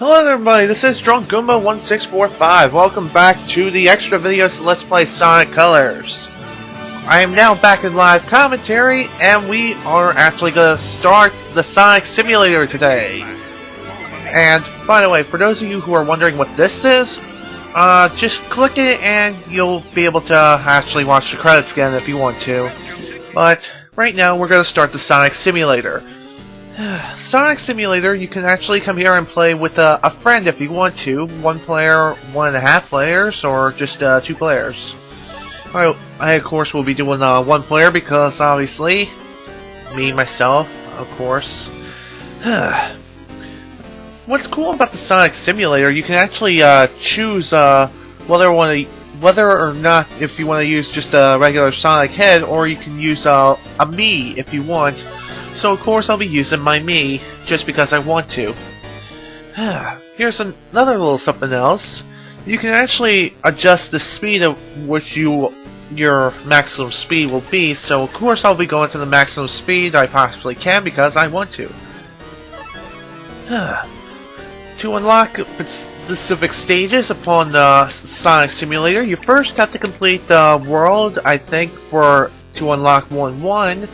Hello everybody, this is DrunkGoomba1645. Welcome back to the extra videos to Let's Play Sonic Colors. I am now back in live commentary, and we are actually going to start the Sonic Simulator today. And, by the way, for those of you who are wondering what this is, just click it and you'll be able to actually watch the credits again if you want to. But, right now we're going to start the Sonic Simulator. Sonic Simulator, you can actually come here and play with a friend if you want to. One player, 1.5 players, or just 2 players. I of course will be doing 1 player because obviously, me, myself, of course. What's cool about the Sonic Simulator, you can actually choose whether or not if you want to use just a regular Sonic head, or you can use a Mii if you want. So of course I'll be using my Mii, just because I want to. Here's another little something else. You can actually adjust the speed at which your maximum speed will be, so of course I'll be going to the maximum speed I possibly can because I want to. To unlock specific stages upon the Sonic Simulator, you first have to complete the world, I think, to unlock 1-1.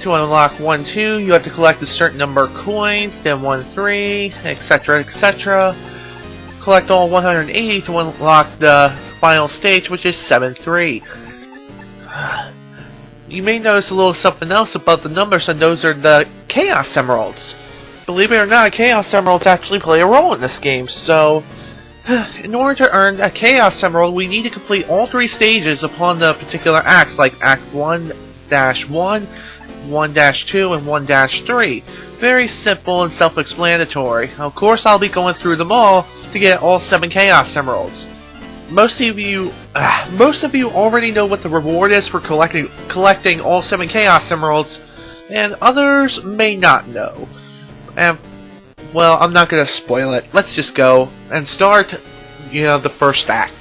To unlock 1-2, you have to collect a certain number of coins, then 1-3, etc, etc. Collect all 180 to unlock the final stage, which is 7-3. You may notice a little something else about the numbers, and those are the Chaos Emeralds. Believe it or not, Chaos Emeralds actually play a role in this game, so in order to earn a Chaos Emerald, we need to complete all 3 stages upon the particular acts, like Act 1-1, 1-2, and 1-3. Very simple and self-explanatory. Of course, I'll be going through them all to get all 7 Chaos Emeralds. Most of you already know what the reward is for collecting all 7 Chaos Emeralds, and others may not know. And, well, I'm not gonna spoil it. Let's just go and start, the first act.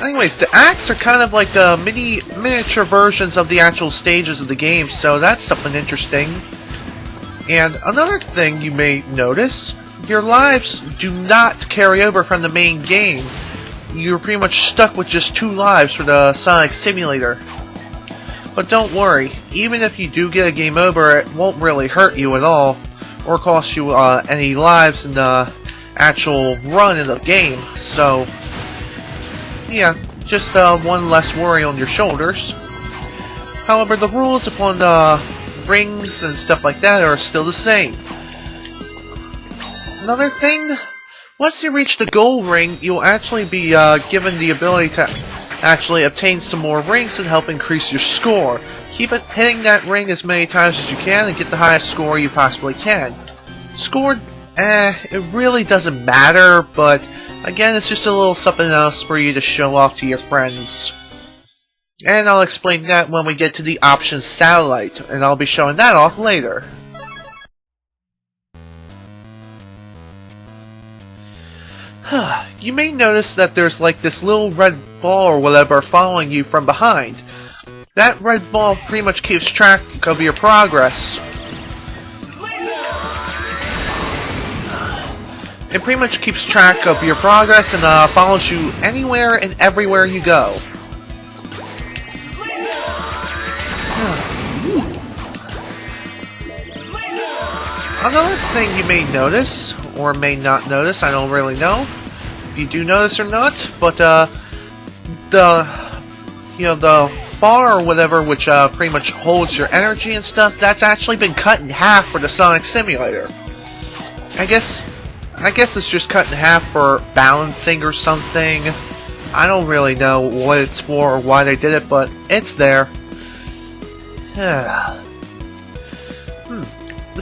Anyways, the acts are kind of like the miniature versions of the actual stages of the game, so that's something interesting. And another thing you may notice, your lives do not carry over from the main game. You're pretty much stuck with just 2 lives for the Sonic Simulator. But don't worry, even if you do get a game over, it won't really hurt you at all, or cost you any lives in the actual run in the game. So, yeah, just one less worry on your shoulders. However, the rules upon the rings and stuff like that are still the same. Another thing, once you reach the gold ring, you'll actually be given the ability to actually obtain some more rings and help increase your score. Keep hitting that ring as many times as you can and get the highest score you possibly can. Score, it really doesn't matter, but again, it's just a little something else for you to show off to your friends. And I'll explain that when we get to the options satellite, and I'll be showing that off later. You may notice that there's like this little red ball or whatever following you from behind. That red ball pretty much keeps track of your progress. It pretty much keeps track of your progress and follows you anywhere and everywhere you go. Another thing you may notice, or may not notice, I don't really know if you do notice or not, but the bar or whatever which pretty much holds your energy and stuff, that's actually been cut in half for the Sonic Simulator. I guess it's just cut in half for balancing or something. I don't really know what it's for or why they did it, but it's there. The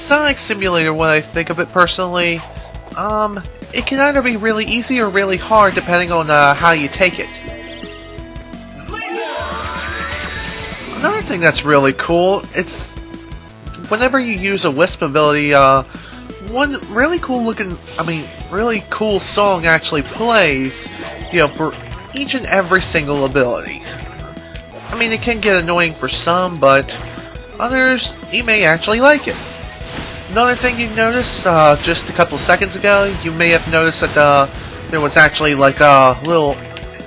Sonic Simulator, when I think of it personally, it can either be really easy or really hard depending on how you take it. Another thing that's really cool, it's whenever you use a Wisp ability, one really cool song actually plays, each and every single ability. I mean, it can get annoying for some, but others, you may actually like it. Another thing you noticed, just a couple of seconds ago, you may have noticed that there was actually like a little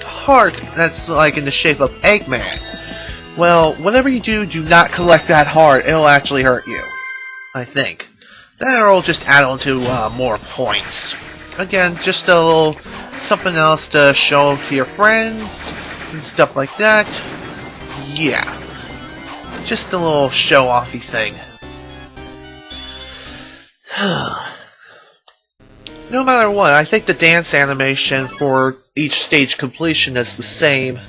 heart that's like in the shape of Eggman. Well, whatever you do, do not collect that heart. It'll actually hurt you, I think. Then it'll just add on to more points. Again, just a little something else to show to your friends and stuff like that. Yeah, just a little show-offy thing. No matter what, I think the dance animation for each stage completion is the same.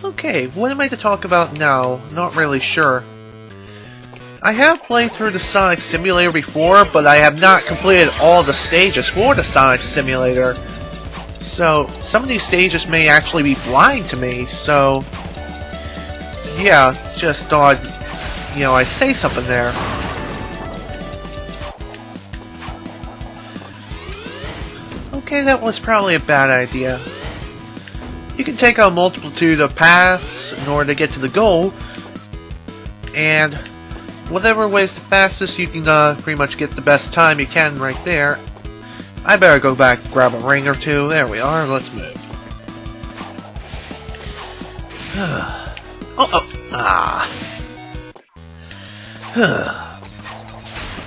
Okay, what am I to talk about now? Not really sure. I have played through the Sonic Simulator before, but I have not completed all the stages for the Sonic Simulator. So, some of these stages may actually be blind to me, so... yeah, just thought, I'd say something there. Okay, that was probably a bad idea. You can take a multitude of paths in order to get to the goal, and whatever way is the fastest, you can pretty much get the best time you can right there. I better go back and grab a ring or two. There we are, let's move.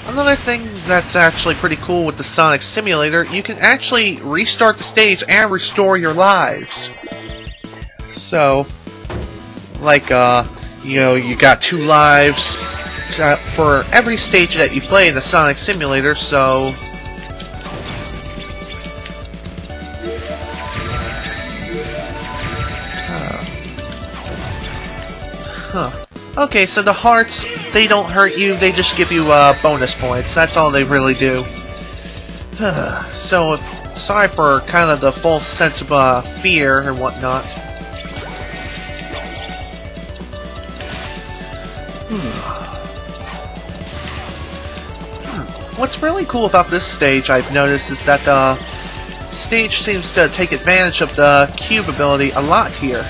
Another thing that's actually pretty cool with the Sonic Simulator, you can actually restart the stage and restore your lives. So, like, you got 2 lives for every stage that you play in the Sonic Simulator, so... Okay, so the hearts, they don't hurt you, they just give you bonus points. That's all they really do. So, sorry for kind of the false sense of fear and whatnot. What's really cool about this stage, I've noticed, is that the stage seems to take advantage of the cube ability a lot here.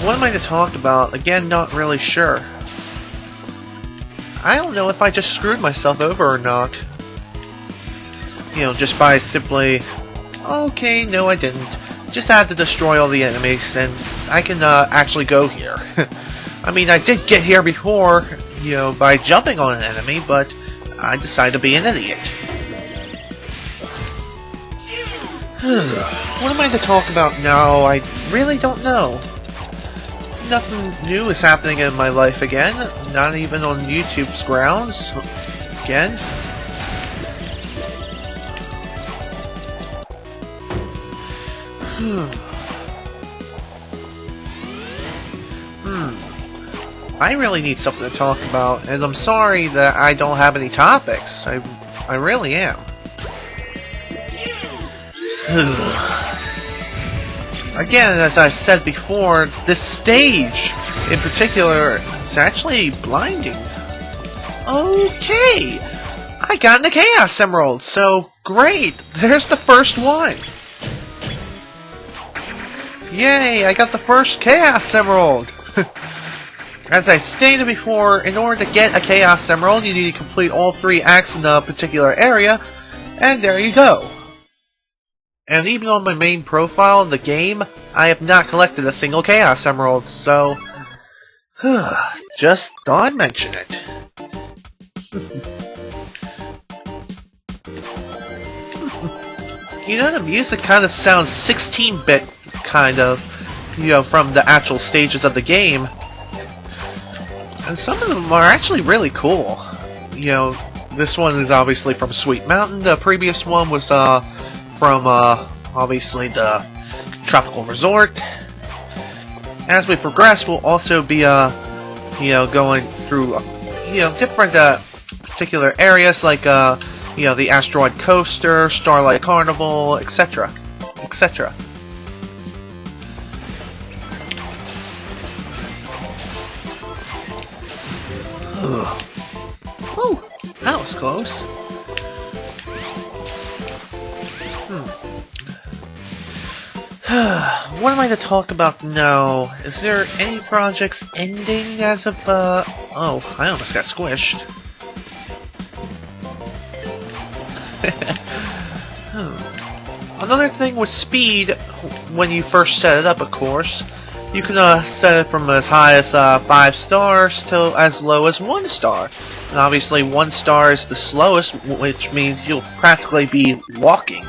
What am I to talk about? Again, not really sure. I don't know if I just screwed myself over or not. Just by simply... okay, no I didn't. Just had to destroy all the enemies, and I can actually go here. I mean, I did get here before, by jumping on an enemy, but I decided to be an idiot. What am I to talk about now? I really don't know. Nothing new is happening in my life again, not even on YouTube's grounds. Again. I really need something to talk about, and I'm sorry that I don't have any topics. I really am. Again, as I said before, this stage in particular is actually blinding. Okay! I got the Chaos Emerald, so great! There's the first one! Yay! I got the first Chaos Emerald! As I stated before, in order to get a Chaos Emerald, you need to complete all 3 acts in a particular area, and there you go. And even on my main profile in the game, I have not collected a single Chaos Emerald, so... just thought I'd mention it. The music kind of sounds 16-bit, kind of, from the actual stages of the game. And some of them are actually really cool. This one is obviously from Sweet Mountain, the previous one was, from, obviously, the Tropical Resort. As we progress, we'll also be, going through, different, particular areas, like, the Asteroid Coaster, Starlight Carnival, etc., etc. Oh, that was close. What am I to talk about now? Is there any projects ending as of, oh, I almost got squished. Another thing with speed, when you first set it up, of course, you can set it from as high as 5 stars to as low as 1 star. And obviously 1 star is the slowest, which means you'll practically be walking.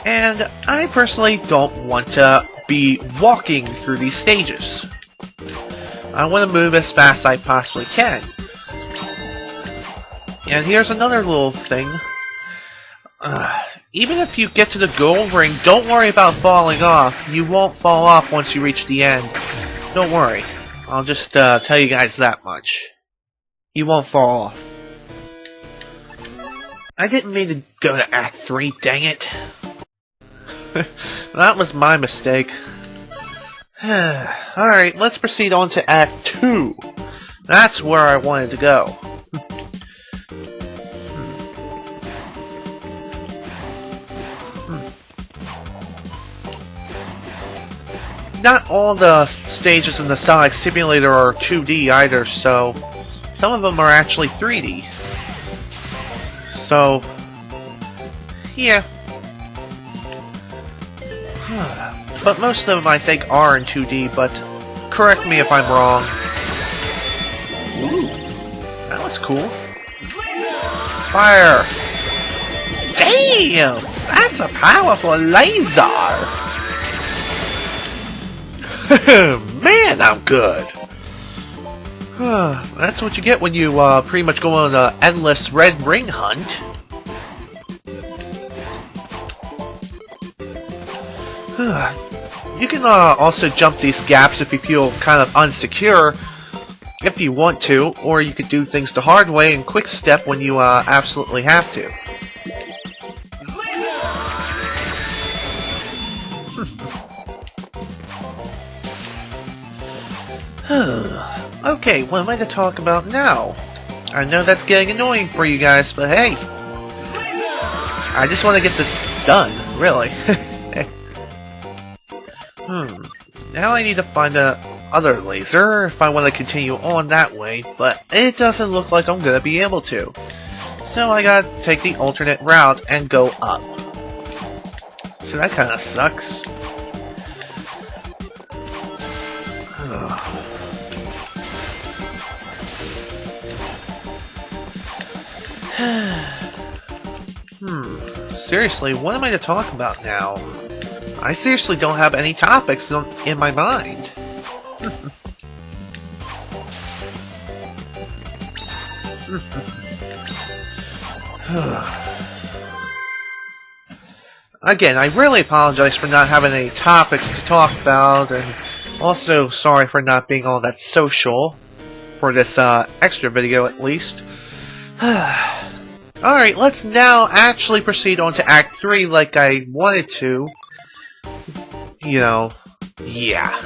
And I personally don't want to be walking through these stages. I want to move as fast as I possibly can. And here's another little thing. Even if you get to the gold ring, don't worry about falling off. You won't fall off once you reach the end. Don't worry. I'll just tell you guys that much. You won't fall off. I didn't mean to go to Act 3, dang it. That was my mistake. Alright, let's proceed on to Act 2. That's where I wanted to go. Not all the stages in the Sonic Simulator are 2D either, so some of them are actually 3D. So, yeah. But most of them I think are in 2D, but correct me if I'm wrong. Ooh, that was cool. Fire! Damn! That's a powerful laser! Man, I'm good! That's what you get when you pretty much go on an endless red ring hunt. You can also jump these gaps if you feel kind of unsecure, if you want to, or you could do things the hard way and quick step when you absolutely have to. Okay, what am I to talk about now? I know that's getting annoying for you guys, but hey! I just want to get this done, really. Now I need to find a other laser if I want to continue on that way, but it doesn't look like I'm gonna be able to. So I gotta take the alternate route and go up. So that kinda sucks. Seriously, what am I to talk about now? I seriously don't have any topics in my mind. Again, I really apologize for not having any topics to talk about, and also sorry for not being all that social for this extra video at least. Alright, let's now actually proceed on to Act 3 like I wanted to. You know, yeah.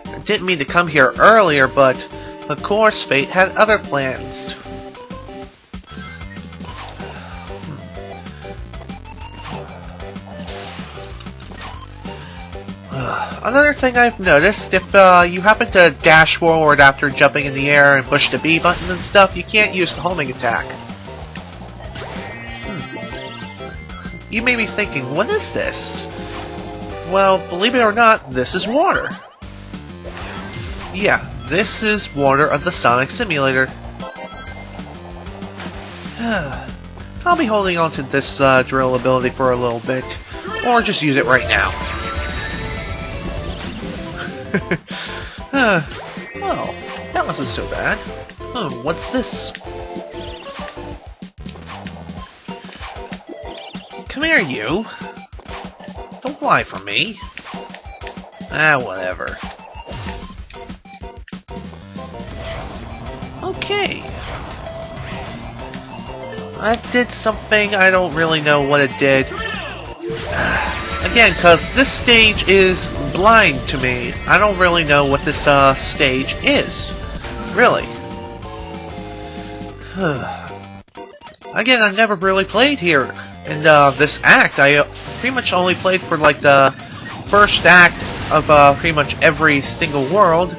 I didn't mean to come here earlier, but of course fate had other plans. Another thing I've noticed, if you happen to dash forward after jumping in the air and push the B button and stuff, you can't use the homing attack. You may be thinking, what is this? Well, believe it or not, this is water. Yeah, this is water of the Sonic Simulator. I'll be holding on to this drill ability for a little bit, or just use it right now. Well, that wasn't so bad. Oh, what's this? Come here, you. Don't fly from me. Ah, whatever. Okay. I did something, I don't really know what it did. Again, because this stage is blind to me. I don't really know what this stage is. Really. Again, I never really played here. In this act, I pretty much only played for like the first act of pretty much every single world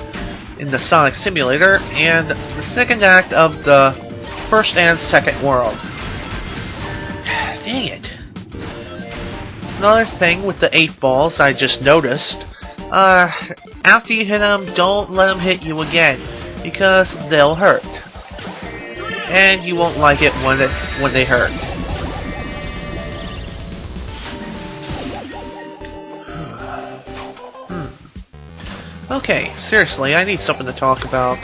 in the Sonic Simulator, and the second act of the first and second world. Dang it. Another thing with the 8 balls I just noticed, after you hit them, don't let them hit you again, because they'll hurt. And you won't like it when they hurt. Okay, seriously, I need something to talk about.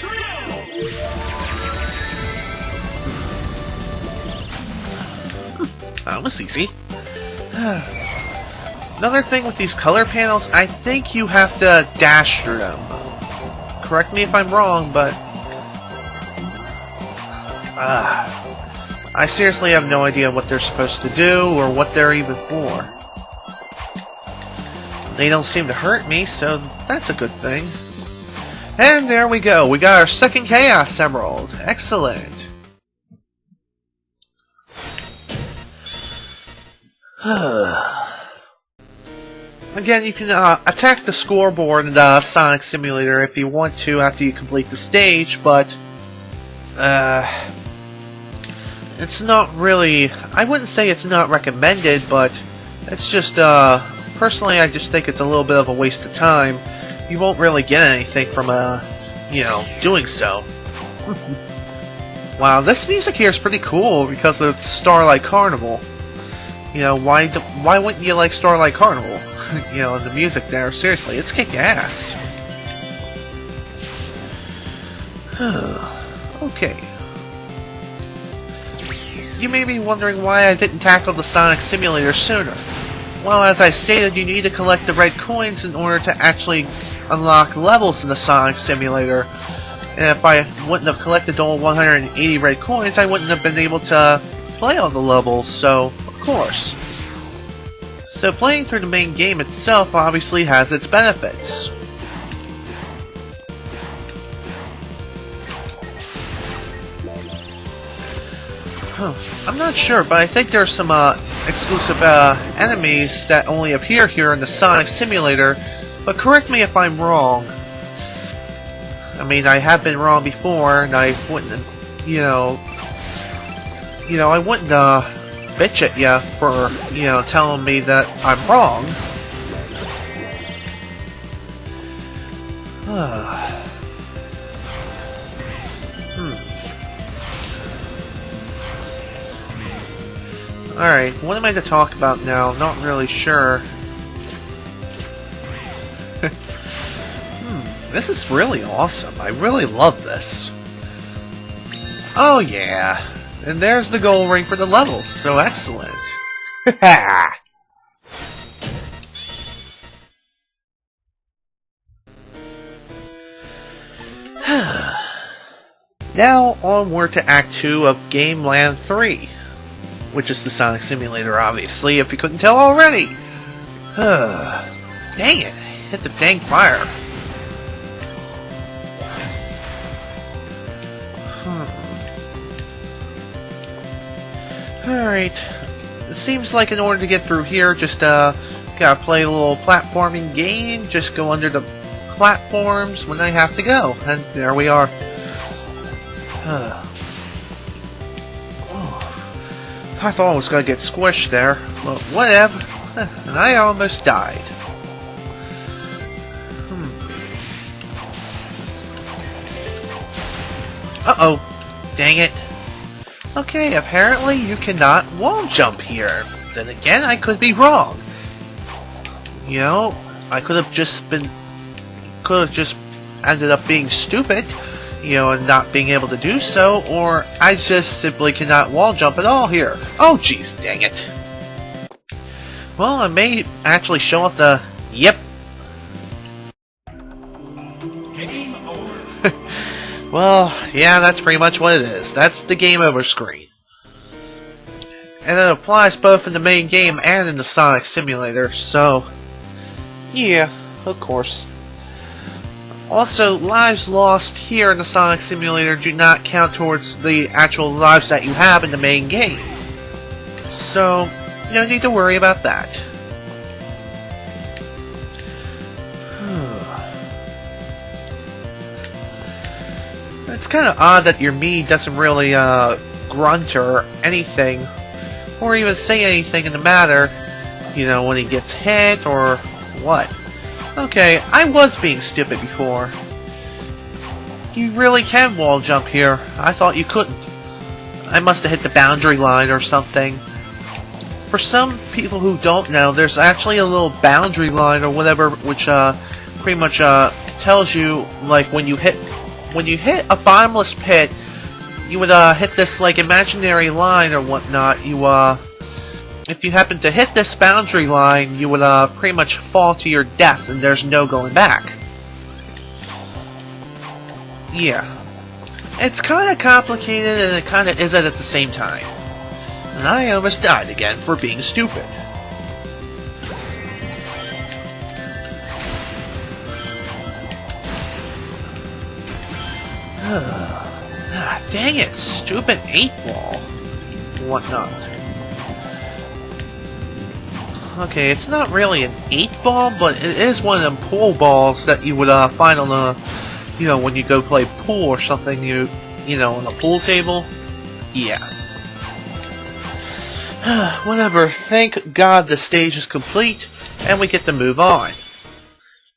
That was easy. Another thing with these color panels, I think you have to dash through them. Correct me if I'm wrong, but I seriously have no idea what they're supposed to do or what they're even for. They don't seem to hurt me, so that's a good thing. And there we go. We got our second Chaos Emerald. Excellent. Again, you can attack the scoreboard in the Sonic Simulator if you want to after you complete the stage, but it's not really... I wouldn't say it's not recommended, but it's just, personally, I just think it's a little bit of a waste of time. You won't really get anything from, doing so. Wow, this music here is pretty cool because of Starlight Carnival. You know, why wouldn't you like Starlight Carnival? You know, the music there, seriously, it's kick-ass. Okay. You may be wondering why I didn't tackle the Sonic Simulator sooner. Well, as I stated, you need to collect the red coins in order to actually unlock levels in the Sonic Simulator. And if I wouldn't have collected all 180 red coins, I wouldn't have been able to play all the levels, so, of course. So playing through the main game itself obviously has its benefits. I'm not sure, but I think there's some exclusive enemies that only appear here in the Sonic Simulator, but correct me if I'm wrong. I mean, I have been wrong before, and I wouldn't, I wouldn't bitch at ya for, telling me that I'm wrong. Alright, what am I to talk about now? Not really sure. This is really awesome. I really love this. Oh yeah. And there's the gold ring for the levels. So excellent. Now onward to Act 2 of Game Land 3. Which is the Sonic Simulator, obviously, if you couldn't tell already. Dang it. Hit the dang fire. Alright. It seems like in order to get through here, just gotta play a little platforming game, just go under the platforms when I have to go. And there we are. I thought I was gonna get squished there, but whatever. And I almost died. Uh-oh. Dang it. Okay, apparently you cannot wall jump here. Then again, I could be wrong. You know, I could have just ended up being stupid, and not being able to do so, or I just simply cannot wall jump at all here. Oh jeez, dang it. Well, I may actually show off the yep. Game over. Well, yeah, that's pretty much what it is. That's the game over screen. And it applies both in the main game and in the Sonic Simulator, so yeah, of course. Also, lives lost here in the Sonic Simulator do not count towards the actual lives that you have in the main game. So, you don't need to worry about that. It's kind of odd that your Mii doesn't really grunt or anything, or even say anything in the matter, you know, when he gets hit or what. Okay, I was being stupid before. You really can wall jump here. I thought you couldn't. I must have hit the boundary line or something. For some people who don't know, there's actually a little boundary line or whatever, which pretty much tells you, like, when you hit a bottomless pit, you would hit this like imaginary line or whatnot. You if you happen to hit this boundary line, you would pretty much fall to your death, and there's no going back. Yeah, it's kind of complicated, and it kind of isn't at the same time. And I almost died again for being stupid. Dang it, stupid 8-ball. Whatnot. Okay, it's not really an 8-ball, but it is one of them pool balls that you would find on the, you know, when you go play pool or something, you know, on the pool table. Yeah. Whatever, thank God the stage is complete, and we get to move on.